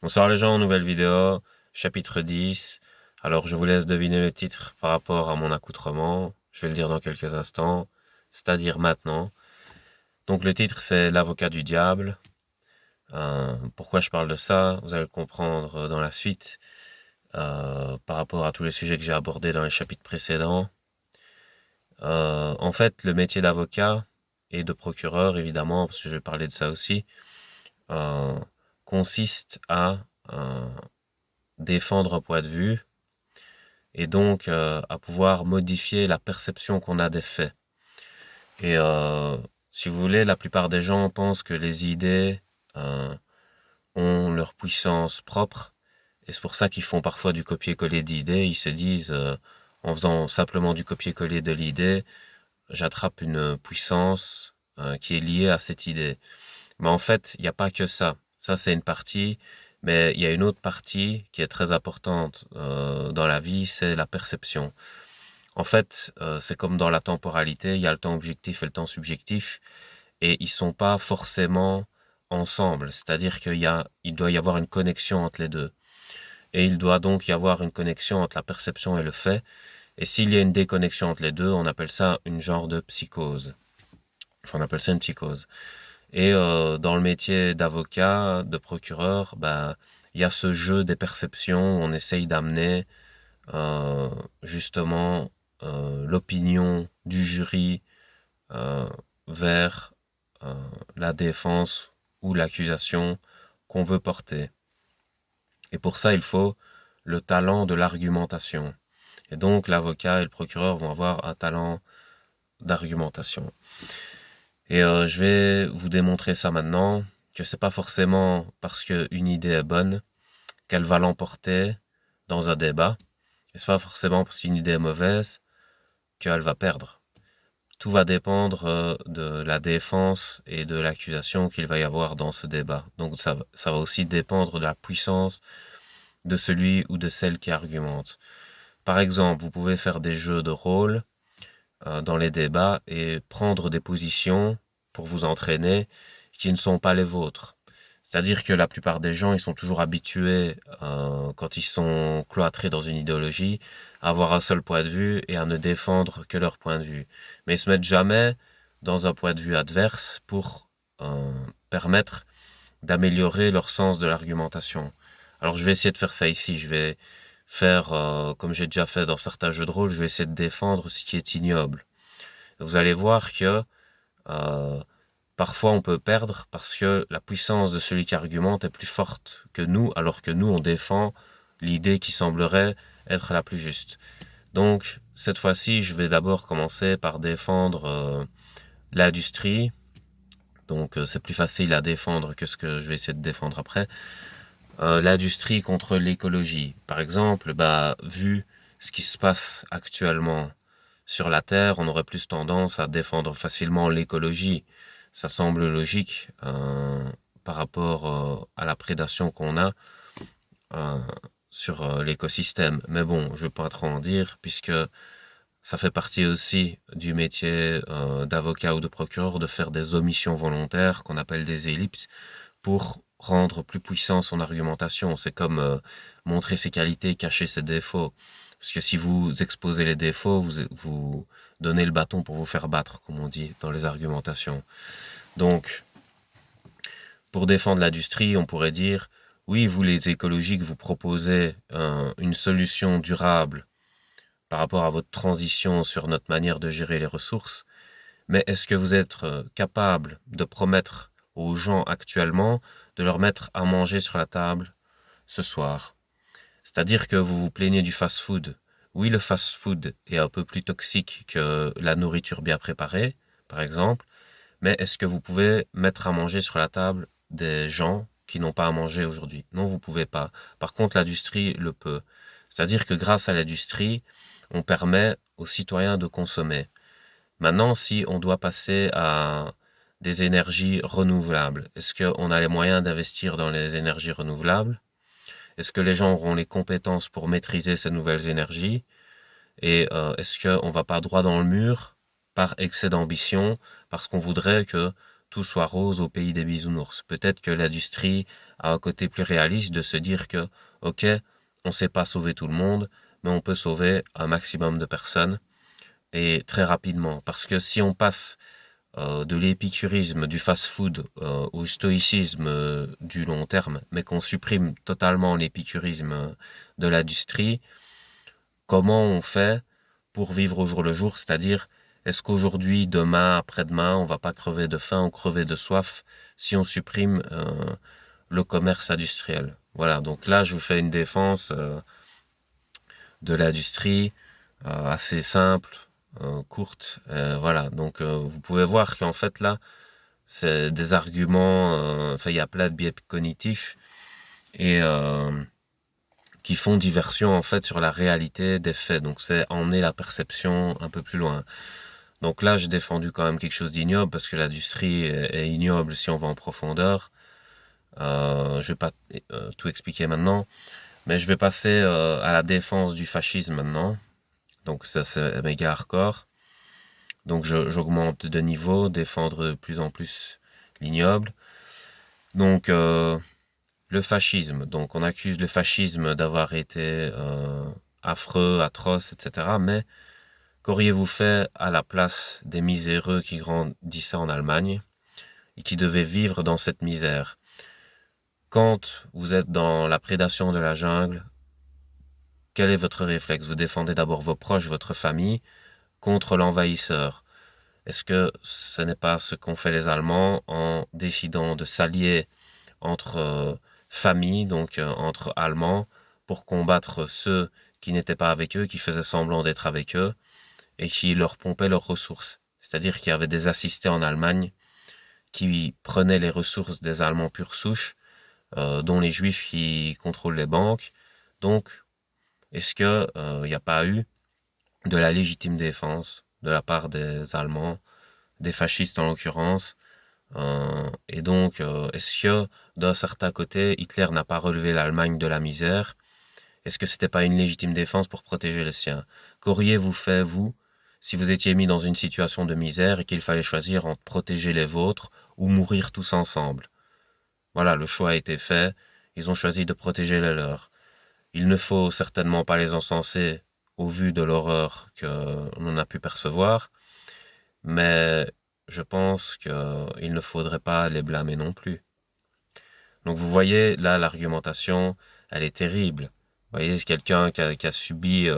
Bonsoir les gens, nouvelle vidéo, chapitre 10. Alors je vous laisse deviner le titre par rapport à mon accoutrement. Je vais le dire dans quelques instants, c'est-à-dire maintenant. Donc le titre c'est l'avocat du diable. Pourquoi je parle de ça, vous allez le comprendre dans la suite, par rapport à tous les sujets que j'ai abordés dans les chapitres précédents. En fait, le métier d'avocat et de procureur, évidemment, parce que je vais parler de ça aussi, euh, consiste à défendre un point de vue et donc à pouvoir modifier la perception qu'on a des faits. Et si vous voulez, la plupart des gens pensent que les idées euh, ont leur puissance propre, et c'est pour ça qu'ils font parfois du copier-coller d'idées. Ils se disent, en faisant simplement du copier-coller de l'idée, j'attrape une puissance qui est liée à cette idée. Mais en fait, il n'y a pas que ça. Ça, c'est une partie, mais il y a une autre partie qui est très importante dans la vie, c'est la perception. En fait, c'est comme dans la temporalité, il y a le temps objectif et le temps subjectif, et ils sont pas forcément ensemble. C'est-à-dire il doit y avoir une connexion entre les deux. Et il doit donc y avoir une connexion entre la perception et le fait. Et s'il y a une déconnexion entre les deux, on appelle ça une genre de psychose. Enfin, on appelle ça une psychose. Et dans le métier d'avocat, de procureur, bah, il y a ce jeu des perceptions. On essaye d'amener euh, justement l'opinion du jury euh, vers euh, la défense ou l'accusation qu'on veut porter. Et pour ça, il faut le talent de l'argumentation. Et donc, l'avocat et le procureur vont avoir un talent d'argumentation. Et je vais vous démontrer ça maintenant, que c'est pas forcément parce qu'une idée est bonne qu'elle va l'emporter dans un débat. Et c'est pas forcément parce qu'une idée est mauvaise qu'elle va perdre. Tout va dépendre de la défense et de l'accusation qu'il va y avoir dans ce débat. Donc ça va aussi dépendre de la puissance de celui ou de celle qui argumente. Par exemple, vous pouvez faire des jeux de rôle dans les débats et prendre des positions pour vous entraîner qui ne sont pas les vôtres. C'est-à-dire que la plupart des gens, ils sont toujours habitués, quand ils sont cloîtrés dans une idéologie, à avoir un seul point de vue et à ne défendre que leur point de vue. Mais ils se mettent jamais dans un point de vue adverse pour permettre d'améliorer leur sens de l'argumentation. Alors je vais essayer de faire ça ici. Je vais faire, comme j'ai déjà fait dans certains jeux de rôle, je vais essayer de défendre ce qui est ignoble. Vous allez voir que euh, parfois on peut perdre parce que la puissance de celui qui argumente est plus forte que nous, alors que nous on défend l'idée qui semblerait être la plus juste. Donc cette fois-ci, je vais d'abord commencer par défendre l'industrie. Donc c'est plus facile à défendre que ce que je vais essayer de défendre après. L'industrie contre l'écologie. Par exemple, bah, vu ce qui se passe actuellement sur la Terre, on aurait plus tendance à défendre facilement l'écologie. Ça semble logique par rapport à la prédation qu'on a euh, sur l'écosystème. Mais bon, je ne vais pas trop en dire puisque ça fait partie aussi du métier d'avocat ou de procureur de faire des omissions volontaires qu'on appelle des ellipses pour rendre plus puissant son argumentation. C'est comme montrer ses qualités, cacher ses défauts. Parce que si vous exposez les défauts, vous donnez le bâton pour vous faire battre, comme on dit dans les argumentations. Donc, pour défendre l'industrie, on pourrait dire, oui, vous les écologiques, vous proposez une solution durable par rapport à votre transition sur notre manière de gérer les ressources, mais est-ce que vous êtes capable de promettre aux gens actuellement de leur mettre à manger sur la table ce soir? C'est-à-dire que vous vous plaignez du fast-food. Oui, le fast-food est un peu plus toxique que la nourriture bien préparée, par exemple, mais est-ce que vous pouvez mettre à manger sur la table des gens qui n'ont pas à manger aujourd'hui? Non, vous pouvez pas. Par contre, l'industrie le peut. C'est-à-dire que grâce à l'industrie, on permet aux citoyens de consommer. Maintenant, si on doit passer à des énergies renouvelables, est-ce qu'on a les moyens d'investir dans les énergies renouvelables? Est-ce que les gens auront les compétences pour maîtriser ces nouvelles énergies? Et est-ce qu'on va pas droit dans le mur par excès d'ambition, parce qu'on voudrait que tout soit rose au pays des bisounours? Peut-être que l'industrie à un côté plus réaliste de se dire que, ok, on ne sait pas sauver tout le monde, mais on peut sauver un maximum de personnes et très rapidement. Parce que si on passe de l'épicurisme, du fast-food au stoïcisme du long terme, mais qu'on supprime totalement l'épicurisme de l'industrie, comment on fait pour vivre au jour le jour? C'est-à-dire, est-ce qu'aujourd'hui, demain, après-demain, on va pas crever de faim ou crever de soif si on supprime le commerce industriel? Voilà, donc là, je vous fais une défense de l'industrie assez simple, courte. Voilà, donc vous pouvez voir qu'en fait là, c'est des arguments, enfin il y a plein de biais cognitifs et qui font diversion en fait sur la réalité des faits. Donc c'est emmener la perception un peu plus loin. Donc là, j'ai défendu quand même quelque chose d'ignoble parce que l'industrie est ignoble si on va en profondeur. Je vais pas tout expliquer maintenant, mais je vais passer à la défense du fascisme maintenant. Donc ça, c'est méga hardcore. Donc j'augmente de niveau, défendre de plus en plus l'ignoble. Donc le fascisme. Donc on accuse le fascisme d'avoir été affreux, atroce, etc. Mais qu'auriez-vous fait à la place des miséreux qui grandissaient en Allemagne et qui devaient vivre dans cette misère? Quand vous êtes dans la prédation de la jungle, quel est votre réflexe? Vous défendez d'abord vos proches, votre famille, contre l'envahisseur. Est-ce que ce n'est pas ce qu'ont fait les Allemands en décidant de s'allier entre familles, donc entre Allemands, pour combattre ceux qui n'étaient pas avec eux, qui faisaient semblant d'être avec eux, et qui leur pompaient leurs ressources? C'est-à-dire qu'il y avait des assistés en Allemagne qui prenaient les ressources des Allemands pure souche, dont les Juifs qui contrôlent les banques. Donc, est-ce que il n'y a pas eu de la légitime défense de la part des Allemands, des fascistes en l'occurrence? Et donc, est-ce que d'un certain côté, Hitler n'a pas relevé l'Allemagne de la misère? Est-ce que c'était pas une légitime défense pour protéger les siens? Qu'auriez-vous fait, vous, si vous étiez mis dans une situation de misère et qu'il fallait choisir entre protéger les vôtres ou mourir tous ensemble? Voilà, le choix a été fait. Ils ont choisi de protéger les leurs. Il ne faut certainement pas les encenser au vu de l'horreur que l'on a pu percevoir, mais je pense qu'il ne faudrait pas les blâmer non plus. Donc vous voyez, là, l'argumentation, elle est terrible. Vous voyez, c'est quelqu'un qui a subi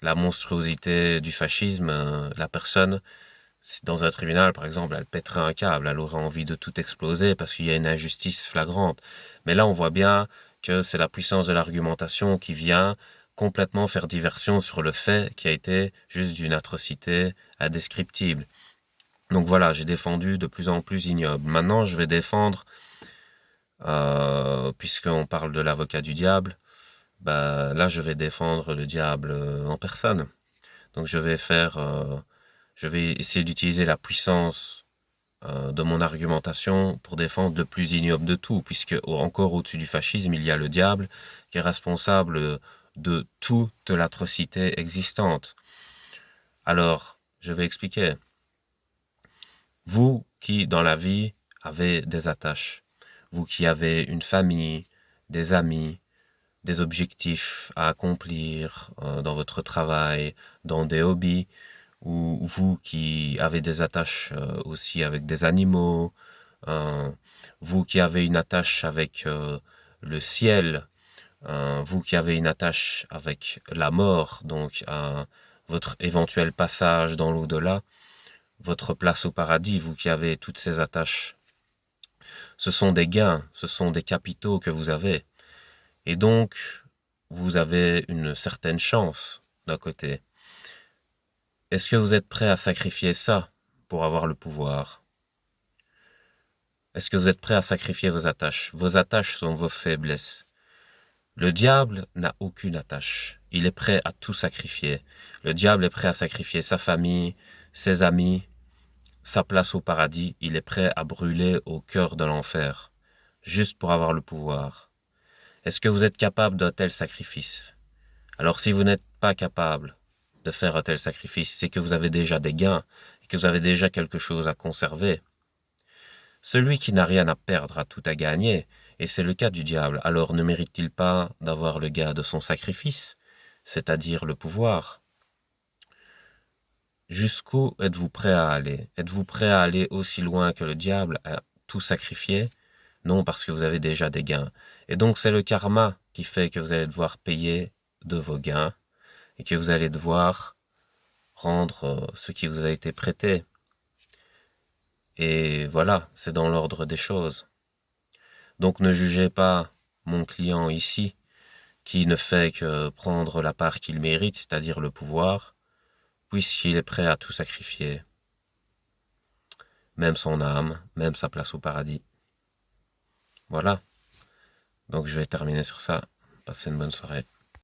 la monstruosité du fascisme, la personne, dans un tribunal, par exemple, elle pèterait un câble, elle aurait envie de tout exploser parce qu'il y a une injustice flagrante. Mais là, on voit bien que c'est la puissance de l'argumentation qui vient complètement faire diversion sur le fait qui a été juste d'une atrocité indescriptible. Donc voilà, j'ai défendu de plus en plus ignoble. Maintenant, je vais défendre, puisqu'on parle de l'avocat du diable, bah là, je vais défendre le diable en personne. Donc je vais essayer d'utiliser la puissance de mon argumentation pour défendre le plus ignoble de tout, puisque encore au-dessus du fascisme, il y a le diable qui est responsable de toute l'atrocité existante. Alors, je vais expliquer. Vous qui, dans la vie, avez des attaches, vous qui avez une famille, des amis, des objectifs à accomplir dans votre travail, dans des hobbies, ou vous qui avez des attaches aussi avec des animaux, euh, vous qui avez une attache avec le ciel, vous qui avez une attache avec la mort, donc votre éventuel passage dans l'au-delà, votre place au paradis, vous qui avez toutes ces attaches. Ce sont des gains, ce sont des capitaux que vous avez. Et donc, vous avez une certaine chance d'un côté. Est-ce que vous êtes prêt à sacrifier ça pour avoir le pouvoir? Est-ce que vous êtes prêt à sacrifier vos attaches? Vos attaches sont vos faiblesses. Le diable n'a aucune attache. Il est prêt à tout sacrifier. Le diable est prêt à sacrifier sa famille, ses amis, sa place au paradis. Il est prêt à brûler au cœur de l'enfer, juste pour avoir le pouvoir. Est-ce que vous êtes capable d'un tel sacrifice? Alors si vous n'êtes pas capable de faire un tel sacrifice, c'est que vous avez déjà des gains et que vous avez déjà quelque chose à conserver. Celui qui n'a rien à perdre a tout à gagner, Et c'est le cas du diable. Alors ne mérite-t-il pas d'avoir le gain de son sacrifice, c'est-à-dire le pouvoir? Jusqu'où êtes-vous prêt à aller? Êtes-vous prêt à aller aussi loin que le diable, à tout sacrifier? Non, parce que vous avez déjà des gains. Et donc c'est le karma qui fait que vous allez devoir payer de vos gains et que vous allez devoir rendre ce qui vous a été prêté. Et voilà, c'est dans l'ordre des choses. Donc ne jugez pas mon client ici, qui ne fait que prendre la part qu'il mérite, c'est-à-dire le pouvoir, puisqu'il est prêt à tout sacrifier, même son âme, même sa place au paradis. Voilà. Donc je vais terminer sur ça. Passez une bonne soirée.